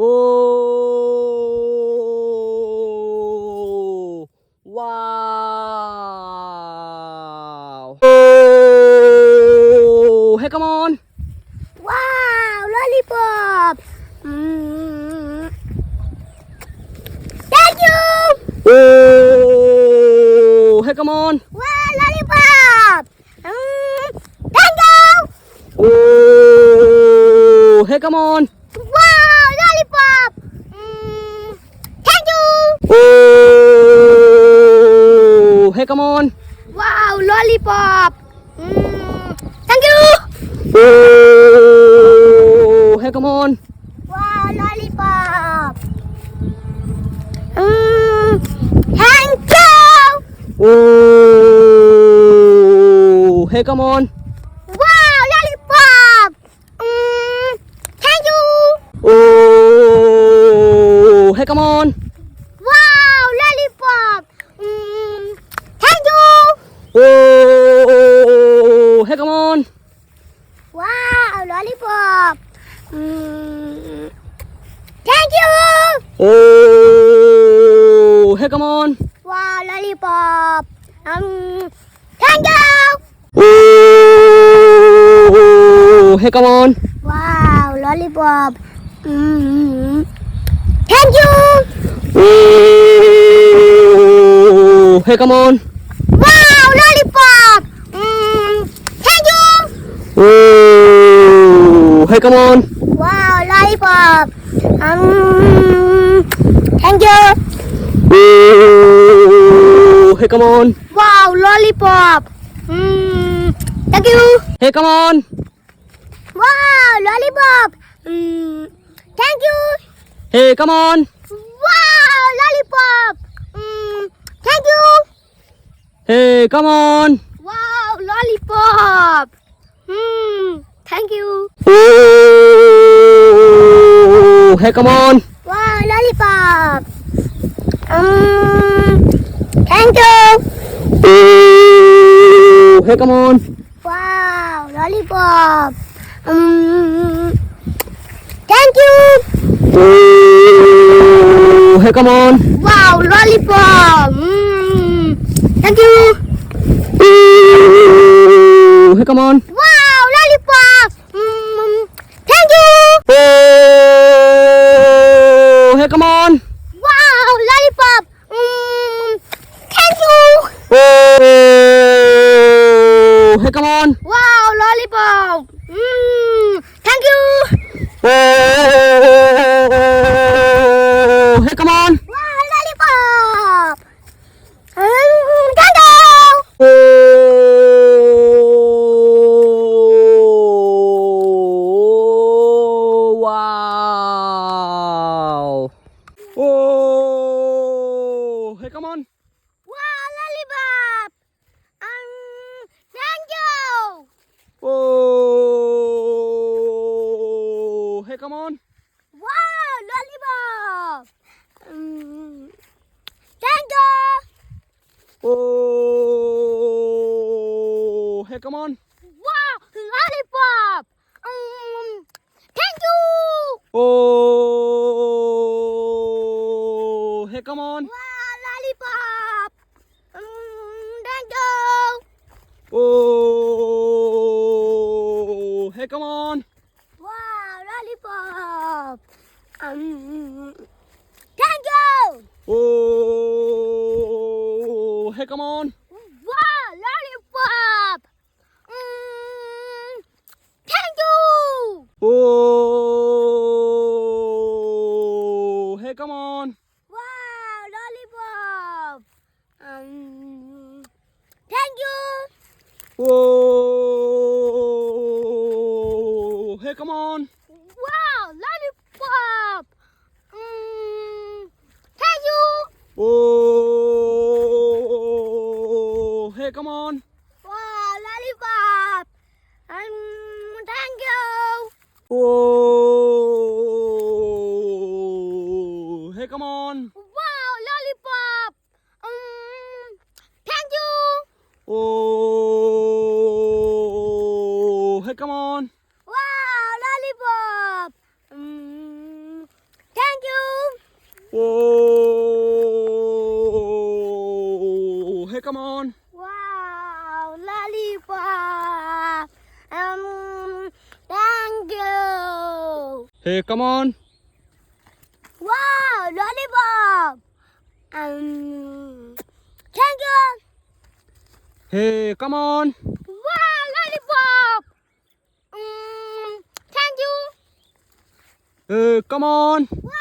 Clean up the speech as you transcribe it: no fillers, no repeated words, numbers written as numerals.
Oh, wow. Oh, hey, come on. Wow, lollipop. Thank you. Oh, hey, come on. Wow, lollipop. Thank you. Oh, hey, come on. Wow, lollipop. Thank you. Oh, hey, come on. Wow, lollipop. Thank you. Oh, hey, come on. Wow, lollipop. Thank you. Oh, hey, come on. Wow, lollipop. Thank you. Oh, hey, come on. Wow, lollipop. Thank you. Oh, hey, come on. Wow, lollipop. Thank you. Oh, hey, come on. Wow, lollipop. Thank you. Oh, hey, come on. Wow, lollipop. Thank you. Oh, hey, come on. Wow, lollipop. Thank you. Oh, hey, come on. Wow, lollipop. Thank you. Oh, hey, come on. Wow, lollipop. Thank you. Hey, come on. Wow, lollipop. Thank you. Hey, come on. Wow, lollipop. Thank you. Hey, come on. Wow, lollipop. Thank you. Oh, hey, come on. Wow, lollipop. Thank you. Oh, hey, come on. Wow, lollipop. Thank you. Oh, hey, come on. Wow, lollipop. Thank you. Oh, hey, come on. Wow, lollipop. Thank you. Oh, hey, come on. Wow, lollipop. Thank you. Oh, hey, come on. Wow, lollipop. Thank you. Oh, hey, come on. Wow, lollipop. Thank you. Oh, wow. Oh, hey, come on. Wow, lollipop. Thank you. Oh, hey, come on. Wow, lollipop. Thank you. Oh, hey, come on. Wow, lollipop. Thank you. Oh, hey, come on. Wow, lollipop. Thank you. Oh, hey, come on. Wow, lollipop. Thank you. Oh, hey, come on. Wow, lollipop. Thank you. Oh, hey, come on. Wow, lollipop. Thank you. Oh, hey, come on. Wow, lollipop. Thank you. Oh, hey, come on. Wow, lollipop. Thank you. Oh, hey, come on. Wow, lollipop. Thank you. Oh, hey, come on. Wow, lollipop. come on. Wow, lollipop. Thank you. Hey, come on. Wow, lollipop. Thank you. Hey, come on. Wow, lollipop. Thank you. Hey, come on. Wow.